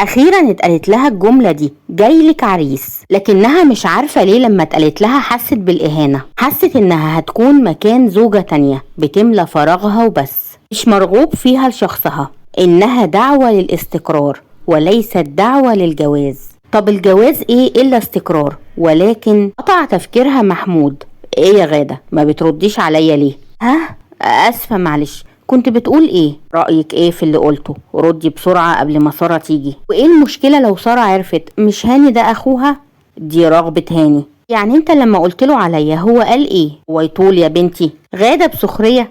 اخيرا اتقالت لها الجملة دي، جايلك عريس. لكنها مش عارفة ليه لما اتقالت لها حست بالاهانة، حست انها هتكون مكان زوجة تانية بتملى فراغها وبس، مش مرغوب فيها لشخصها، انها دعوة للاستقرار وليست دعوة للجواز. طب الجواز ايه الا استقرار؟ ولكن قطع تفكيرها محمود. ايه يا غادة ما بترديش عليا ليه؟ اسفة معلش، كنت بتقول ايه؟ رأيك ايه في اللي قلته؟ ردي بسرعة قبل ما سارة تيجي. وايه المشكلة لو سارة عرفت؟ مش هاني ده اخوها؟ دي رغبة هاني. يعني انت لما قلتله عليا هو قال ايه؟ ويطول يا بنتي. غادة بسخرية.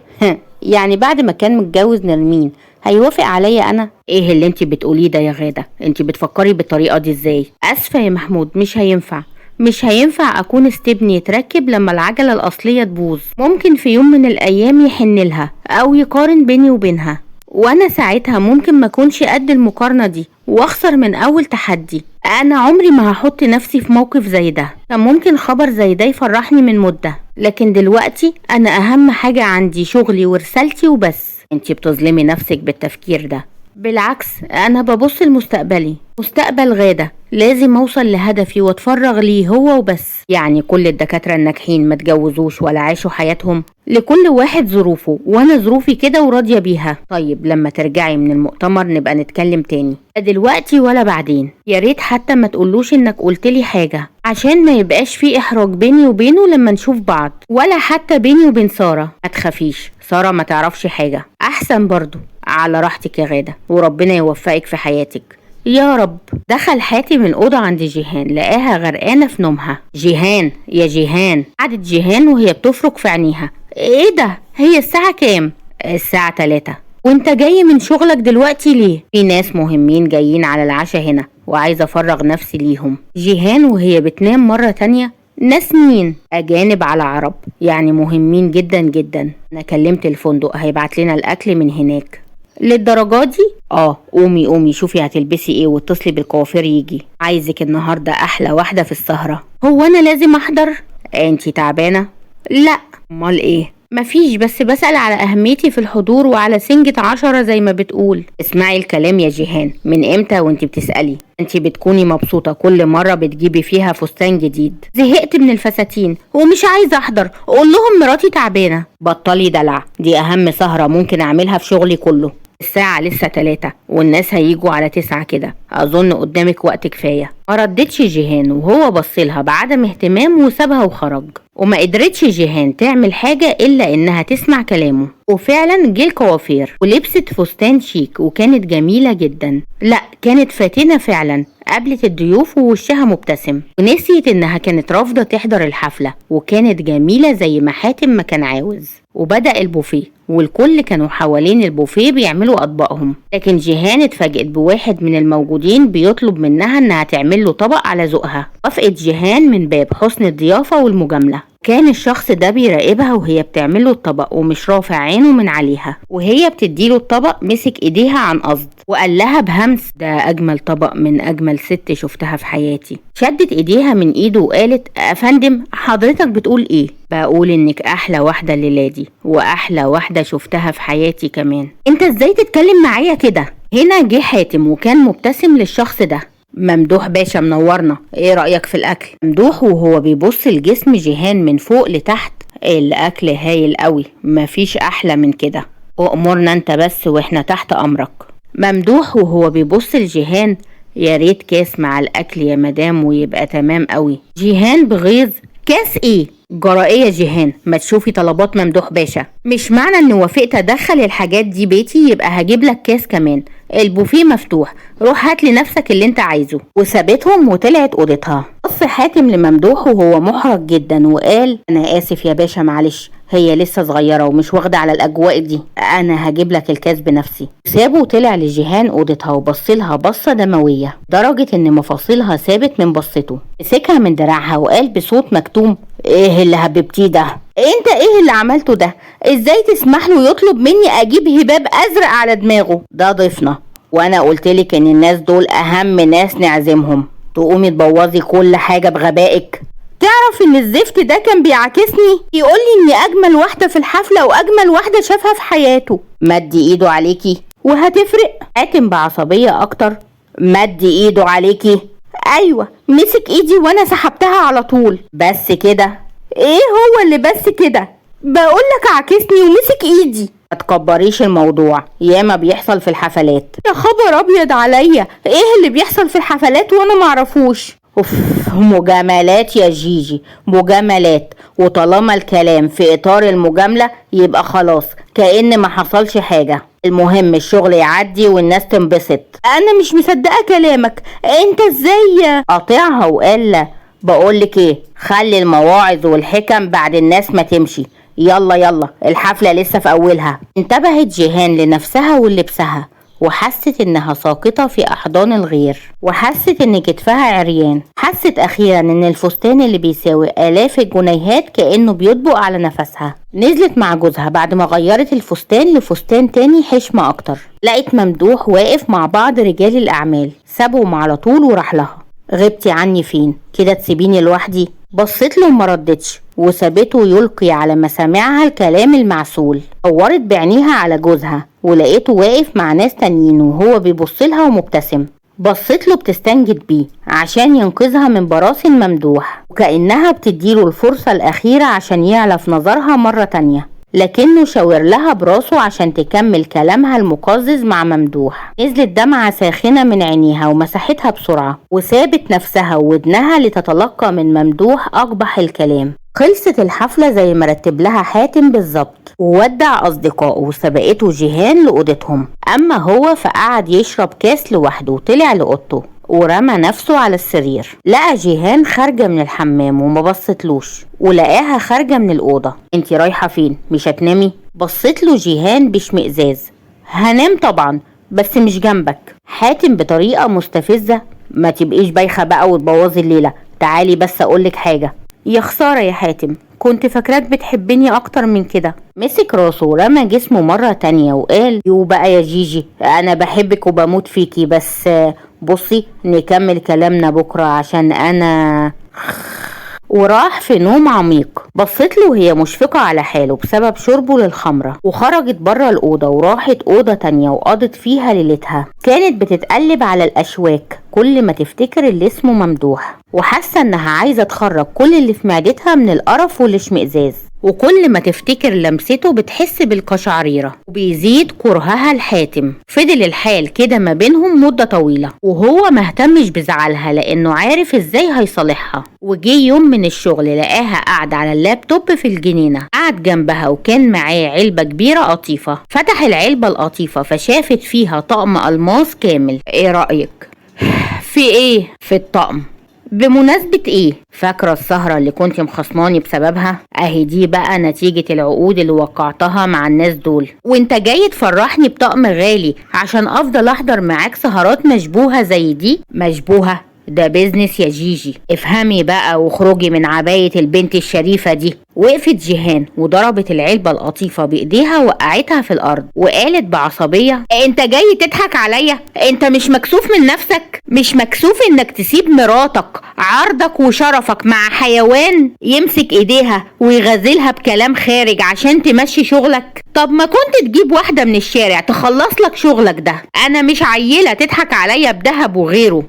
يعني بعد ما كان متجوز نرمين هيوافق عليا انا؟ ايه اللي انت بتقوليه ده يا غادة؟ انت بتفكري بالطريقة دي ازاي؟ اسفة يا محمود، مش هينفع اكون استبني يتركب لما العجلة الاصلية تبوظ. ممكن في يوم من الايام يحن لها او يقارن بيني وبينها، وانا ساعتها ممكن ما اكونش قد المقارنة دي واخسر من اول تحدي. انا عمري ما هحط نفسي في موقف زي ده. كان ممكن خبر زي ده يفرحني من مدة، لكن دلوقتي انا اهم حاجة عندي شغلي ورسالتي وبس. انتي بتظلمي نفسك بالتفكير ده. بالعكس، انا ببص لمستقبلي، مستقبل غادة. لازم اوصل لهدفي واتفرغ ليه هو وبس. يعني كل الدكاترة الناجحين ما تجوزوش ولا عاشوا حياتهم؟ لكل واحد ظروفه، وانا ظروفي كده وراضية بيها. طيب لما ترجعي من المؤتمر نبقى نتكلم تاني، لا دلوقتي ولا بعدين. يا ريت حتى ما تقولوش انك قلتلي حاجة، عشان ما يبقاش في احراج بيني وبينه لما نشوف بعض، ولا حتى بيني وبين سارة. ما تخافيش، سارة ما تعرفش حاجة. احسن برضو. على راحتك يا غادة، وربنا يوفقك في حياتك يا رب. دخل حاتم الأوضة عند جيهان، لقاها غرقانة في نومها. جيهان يا جيهان. قعدت جيهان وهي بتفرك في عينيها. ايه ده؟ هي الساعة كام؟ الساعة 3. وانت جاي من شغلك دلوقتي ليه؟ في ناس مهمين جايين على العشاء هنا وعايزة افرغ نفسي ليهم. جيهان وهي بتنام مرة تانية. ناس مين؟ أجانب على عرب، يعني مهمين جدا جدا. أنا كلمت الفندق هيبعت لنا الأكل من هناك. للدرجة دي؟ قومي شوفي هتلبسي ايه واتصلي بالكوافير يجي. عايزك النهاردة أحلى واحدة في السهرة. هو أنا لازم أحضر؟ انتي تعبانة؟ لا. امال ايه؟ مفيش، بس بسأل على أهميتي في الحضور وعلى سنجة 10 زي ما بتقول. اسمعي الكلام يا جيهان، من امتى وانتي بتسألي؟ انتي بتكوني مبسوطة كل مرة بتجيبي فيها فستان جديد. زهقت من الفساتين ومش عايزة أحضر. قول لهم مراتي تعبانة. بطلي دلع، دي أهم سهرة ممكن أعملها في شغلي كله. الساعة لسه 3 والناس هيجوا على 9 كده. أظن قدامك وقت كفاية. ما ردتش جيهان وهو بصلها بعدم اهتمام وسابها وخرج. وما قدرتش جيهان تعمل حاجة إلا إنها تسمع كلامه. وفعلا جه الكوافير ولبست فستان شيك وكانت جميلة جدا. لا، كانت فاتنة فعلا. قابلت الضيوف ووشها مبتسم، ونسيت إنها كانت رافضة تحضر الحفلة، وكانت جميلة زي ما حاتم ما كان عاوز. وبدأ البوفيه والكل كانوا حوالين البوفيه بيعملوا أطباقهم. لكن جيهان اتفاجئت بواحد من الموجودين بيطلب منها إنها تعمل له طبق على ذوقها. وافقت جيهان من باب حسن الضيافة والمجاملة. كان الشخص ده بيراقبها وهي بتعمله الطبق ومش رافع عينه من عليها، وهي بتديله الطبق مسك ايديها عن قصد وقال لها بهمس: ده اجمل طبق من اجمل ست شفتها في حياتي. شدت ايديها من ايده وقالت: افندم حضرتك بتقول ايه؟ بقول انك احلى واحدة الليلة دي، واحلى واحدة شفتها في حياتي كمان. انت ازاي تتكلم معايا كده؟ هنا جه حاتم وكان مبتسم للشخص ده. ممدوح باشا منورنا، ايه رأيك في الاكل؟ ممدوح وهو بيبص لجسم جيهان من فوق لتحت: الاكل هايل قوي، مفيش احلى من كده. وامرنا انت بس واحنا تحت امرك. ممدوح وهو بيبص لجيهان: يا ريت كاس مع الاكل يا مدام ويبقى تمام قوي. جيهان بغيظ: كاس ايه؟ جرائية جيهان، ما تشوفي طلبات ممدوح باشا. مش معنى اني وافقت ادخل الحاجات دي بيتي يبقى هجيب لك كاس كمان. البوفيه مفتوح، روح هات لنفسك اللي انت عايزه. وسابتهم وطلعت اوضتها. بص حاتم لممدوح وهو محرج جدا وقال: انا اسف يا باشا، معلش، هي لسه صغيرة ومش واخدة على الاجواء دي، انا هجيب لك الكاس بنفسي. سابه وطلع لجيهان اوضتها وبصلها بصة دموية درجة ان مفاصلها ثابت من بصته. مسكها من دراعها وقال بصوت مكتوم: ايه اللي هببتيه ده؟ انت ايه اللي عملته ده؟ ازاي تسمح له يطلب مني اجيب هباب ازرق على دماغه؟ ده ضيفنا، وانا قلتلك ان الناس دول اهم ناس نعزمهم، تقومي تبوظي كل حاجة بغبائك. تعرف ان الزفت ده كان بيعاكسني، يقولي اني اجمل واحدة في الحفلة واجمل واحدة شافها في حياته. مد ايده عليكي وهتفرق؟ حاتم بعصبية اكتر: مد ايده عليكي؟ ايوه، مسك ايدي وانا سحبتها على طول. بس كده؟ ايه هو اللي بس كده؟ بقولك عاكسني ومسك ايدي. ما تكبريش الموضوع، ياما بيحصل في الحفلات. يا خبر ابيض عليا، ايه اللي بيحصل في الحفلات وانا معرفوش؟ اوف، مجاملات يا جيجي، مجاملات. وطالما الكلام في اطار المجاملة يبقى خلاص كأن ما حصلش حاجة. المهم الشغل يعدي والناس تنبسط. انا مش مصدقة كلامك، انت ازاي؟ قاطعها وقال بقولك ايه، خلي المواعظ والحكم بعد الناس ما تمشي. يلا يلا، الحفلة لسه في اولها. انتبهت جيهان لنفسها ولبسها، وحست انها ساقطة في احضان الغير، وحست ان كتفها عريان. حست اخيرا ان الفستان اللي بيساوي الاف الجنيهات كأنه بيطبق على نفسها. نزلت مع جوزها بعد ما غيرت الفستان لفستان تاني حشمة اكتر. لقت ممدوح واقف مع بعض رجال الاعمال، سابهم على طول وراح لها. غبتي عني فين كده؟ تسيبيني لوحدي؟ بصت له وما ردتش، وسابته يلقي على مسامعها الكلام المعسول. دورت بعينيها على جوزها ولقيته واقف مع ناس تانيين وهو بيبصلها ومبتسم. بصت له بتستنجد بيه عشان ينقذها من براثن ممدوح، وكأنها بتديله الفرصة الأخيرة عشان يعلى في نظرها مرة تانية، لكنه شاور لها براسه عشان تكمل كلامها المقزز مع ممدوح. نزلت دمعة ساخنة من عينيها ومسحتها بسرعة، وسابت نفسها وودنها لتتلقى من ممدوح أقبح الكلام. خلصت الحفلة زي ما رتب لها حاتم بالظبط، وودع أصدقائه وسبقته جيهان لأوضتهم. أما هو فقعد يشرب كاس لوحده وطلع لأوضته ورمى نفسه على السرير. لقى جيهان خارجة من الحمام وما بصتلوش، ولقاها خارجة من الأوضة. انتي رايحة فين؟ مش هتنامي؟ بصت له جيهان باشمئزاز. هنام طبعا، بس مش جنبك. حاتم بطريقة مستفزة، ما تبقيش بايخة بقى وتبوظي الليلة. تعالي بس أقولك حاجة. يا خسارة يا حاتم، كنت فاكراك بتحبني اكتر من كده. مسك راسه ورمى جسمه مرة تانية وقال يو بقى يا جيجي، انا بحبك وبموت فيكي، بس بصي نكمل كلامنا بكرة عشان انا وراح في نوم عميق. بصت له وهي مشفقة على حاله بسبب شربه للخمرة، وخرجت بره الأوضة وراحت أوضة تانية وقضت فيها ليلتها. كانت بتتقلب على الأشواك كل ما تفتكر اللي اسمه ممدوح، وحاسة انها عايزة تخرج كل اللي في معدتها من القرف والاشمئزاز. وكل ما تفتكر لمسته بتحس بالقشعريرة وبيزيد كرهها لحاتم. فضل الحال كده ما بينهم مدة طويلة، وهو مهتمش بزعلها لانه عارف ازاي هيصالحها. وجي يوم من الشغل لقاها قاعدة على اللابتوب في الجنينة، قعد جنبها وكان معاه علبة كبيرة قطيفة. فتح العلبة القطيفة فشافت فيها طقم ألماس كامل. ايه رأيك؟ في ايه؟ في الطقم. بمناسبة ايه؟ فاكرة السهرة اللي كنت مخصماني بسببها؟ اهي دي بقى نتيجة العقود اللي وقعتها مع الناس دول، وانت جاي تفرحني بطقم غالي عشان افضل احضر معاك سهرات مشبوهة زي دي؟ مشبوهة؟ ده بيزنس يا جيجي، افهمي بقى واخرجي من عباية البنت الشريفة دي. وقفت جيهان وضربت العلبة القطيفة بايديها وقعتها في الارض، وقالت بعصبية انت جاي تضحك عليا؟ انت مش مكسوف من نفسك؟ مش مكسوف انك تسيب مراتك عرضك وشرفك مع حيوان يمسك ايديها ويغزلها بكلام خارج عشان تمشي شغلك؟ طب ما كنت تجيب واحدة من الشارع تخلص لك شغلك ده. انا مش عيلة تضحك عليا بدهب وغيره.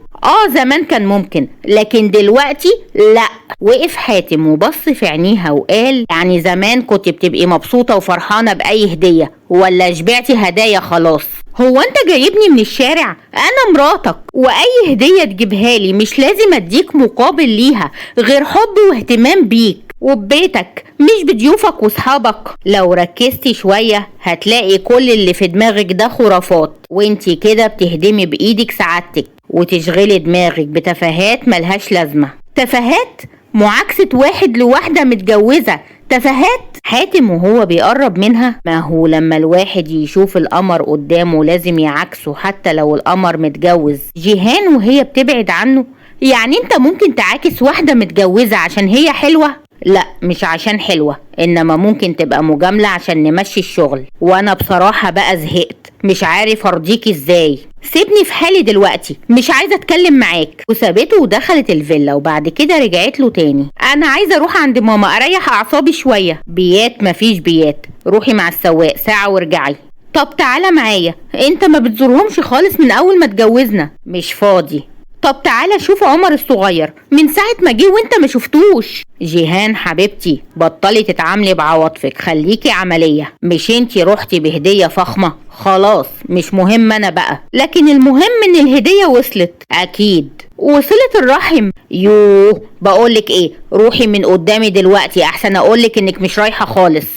زمان كان ممكن، لكن دلوقتي لا. وقف حاتم وبص في عينيها وقال يعني زمان كنت بتبقي مبسوطة وفرحانة بأي هدية، ولا شبعتي هدايا خلاص؟ هو انت جايبني من الشارع؟ انا مراتك، واي هدية تجيبها لي مش لازم اديك مقابل ليها غير حب واهتمام بيك وببيتك، مش بضيوفك وصحابك. لو ركزتي شوية هتلاقي كل اللي في دماغك ده خرافات، وانتي كده بتهدمي بايدك سعادتك وتشغلي دماغك بتفاهات ملهاش لازمة. تفاهات؟ معاكسة واحد لواحدة متجوزة تفاهات؟ حاتم وهو بيقرب منها، ما هو لما الواحد يشوف القمر قدامه لازم يعكسه حتى لو القمر متجوز. جيهان وهي بتبعد عنه، يعني انت ممكن تعاكس واحدة متجوزة عشان هي حلوة؟ لا مش عشان حلوة، انما ممكن تبقى مجاملة عشان نمشي الشغل. وانا بصراحة بقى زهقت، مش عارف ارضيك ازاي. سيبني في حالي دلوقتي، مش عايزة اتكلم معاك. وسابته ودخلت الفيلا، وبعد كده رجعت له تاني. انا عايزة اروح عند ماما اريح اعصابي شوية. بيات؟ مفيش بيات، روحي مع السواق ساعة وارجعي. طب تعالى معايا، انت ما بتزورهمش خالص من اول ما اتجوزنا. مش فاضي. طب تعالى شوف عمر الصغير، من ساعة ما جه وانت ما شفتوش. جيهان حبيبتي بطلي تتعاملي بعواطفك، خليكي عملية. مش انتي روحتي بهدية فخمة؟ خلاص مش مهم انا بقى، لكن المهم ان الهدية وصلت. اكيد وصلت الرحم. يوه بقولك ايه، روحي من قدامي دلوقتي احسن اقولك انك مش رايحة خالص.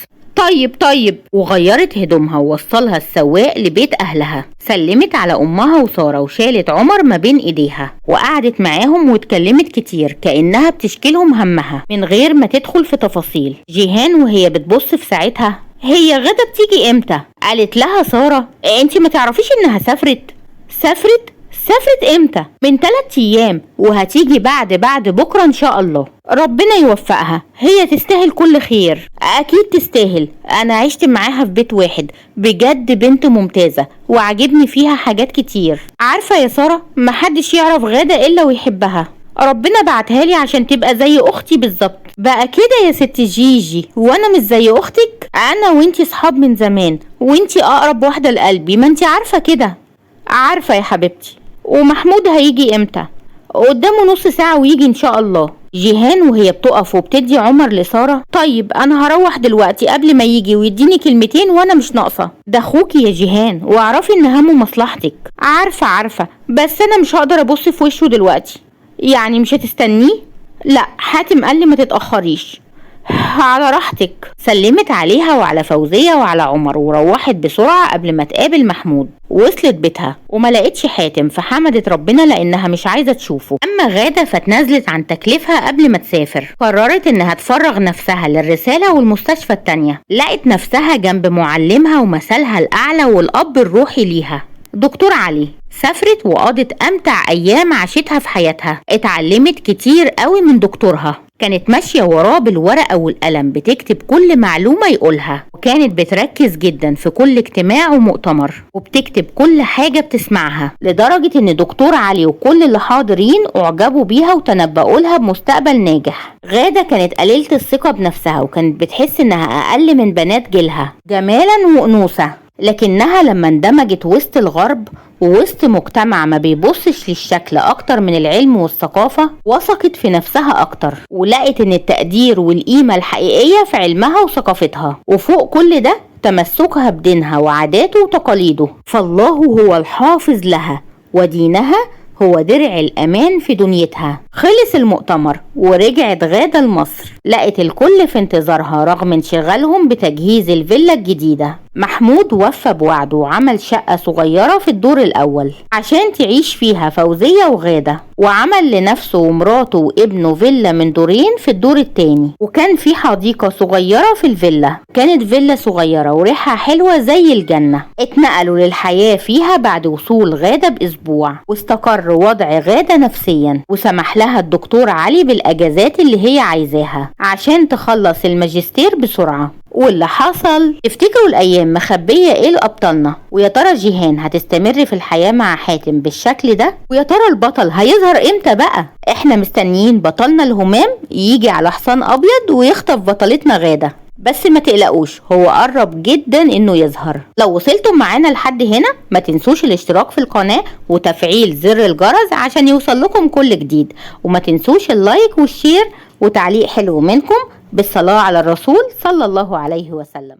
طيب. وغيرت هدومها ووصلها السواق لبيت اهلها. سلمت على امها وساره وشالت عمر ما بين ايديها وقعدت معاهم واتكلمت كتير كانها بتشكيلهم همها من غير ما تدخل في تفاصيل. جيهان وهي بتبص في ساعتها، هي غدا بتيجي امتى؟ قالت لها ساره، انتي ما تعرفيش انها سافرت امتى؟ من 3 ايام، وهتيجي بعد بكره ان شاء الله. ربنا يوفقها، هي تستاهل كل خير. اكيد تستاهل، انا عشت معاها في بيت واحد، بجد بنت ممتازه وعجبني فيها حاجات كتير. عارفه يا ساره، محدش يعرف غاده الا ويحبها. ربنا بعتها لي عشان تبقى زي اختي بالظبط. بقى كده يا ست جيجي، وانا مش زي اختك؟ انا وانتي صحاب من زمان، وانتي اقرب واحده لقلبي، ما انتي عارفه كده. عارفه يا حبيبتي. ومحمود هيجي امتى؟ قدامه نص ساعة ويجي ان شاء الله. جيهان وهي بتقف وبتدي عمر لسارة، طيب انا هروح دلوقتي قبل ما يجي ويديني كلمتين وانا مش ناقصة. ده اخوكي يا جيهان، واعرفي ان همه مصلحتك. عارفة بس انا مش هقدر ابص في وشه دلوقتي. يعني مش هتستنيه؟ لا، حاتم قال لي ما تتأخريش. على راحتك. سلمت عليها وعلى فوزية وعلى عمر وروحت بسرعة قبل ما تقابل محمود. وصلت بيتها وما لقيتش حاتم، فحمدت ربنا لانها مش عايزة تشوفه. اما غادة فتنزلت عن تكليفها قبل ما تسافر، قررت انها تفرغ نفسها للرسالة والمستشفى التانية. لقت نفسها جنب معلمها ومثلها الاعلى والاب الروحي ليها دكتور علي. سافرت وقضت امتع ايام عاشتها في حياتها. اتعلمت كتير قوي من دكتورها، كانت ماشية وراه بالورقة والقلم بتكتب كل معلومة يقولها، وكانت بتركز جدا في كل اجتماع ومؤتمر، وبتكتب كل حاجة بتسمعها، لدرجة ان دكتور علي وكل اللي حاضرين اعجبوا بيها وتنبؤوا لها بمستقبل ناجح. غادة كانت قليلة الثقة بنفسها، وكانت بتحس انها اقل من بنات جيلها جمالا وانوثة، لكنها لما اندمجت وسط الغرب ووسط مجتمع ما بيبصش للشكل اكتر من العلم والثقافة، وثقت في نفسها اكتر، ولقت ان التقدير والقيمة الحقيقية في علمها وثقافتها، وفوق كل ده تمسكها بدينها وعاداته وتقاليده. فالله هو الحافظ لها، ودينها هو درع الأمان في دنيتها. خلص المؤتمر ورجعت غادة لمصر، لقت الكل في انتظارها رغم انشغالهم بتجهيز الفيلا الجديدة. محمود وفى بوعده وعمل شقة صغيرة في الدور الأول عشان تعيش فيها فوزية وغادة، وعمل لنفسه ومراته وابنه فيلا من دورين في الدور التاني، وكان في حديقة صغيرة في الفيلا. كانت فيلا صغيرة وريحة حلوة زي الجنة. اتنقلوا للحياة فيها بعد وصول غادة بأسبوع، واستقر وضع غادة نفسيا، وسمح لها الدكتور علي بالأجازات اللي هي عايزاها عشان تخلص الماجستير بسرعة. واللي حصل، تفتكروا الايام مخبيه ايه لابطالنا؟ ويا ترى جيهان هتستمر في الحياه مع حاتم بالشكل ده؟ ويا ترى البطل هيظهر امتى بقى؟ احنا مستنيين بطلنا الهمام يجي على حصان ابيض ويخطف بطلتنا غاده، بس ما تقلقوش، هو قرب جدا انه يظهر. لو وصلتم معانا لحد هنا ما تنسوش الاشتراك في القناه وتفعيل زر الجرس عشان يوصل لكم كل جديد، وما تنسوش اللايك والشير وتعليق حلو منكم بالصلاة على الرسول صلى الله عليه وسلم.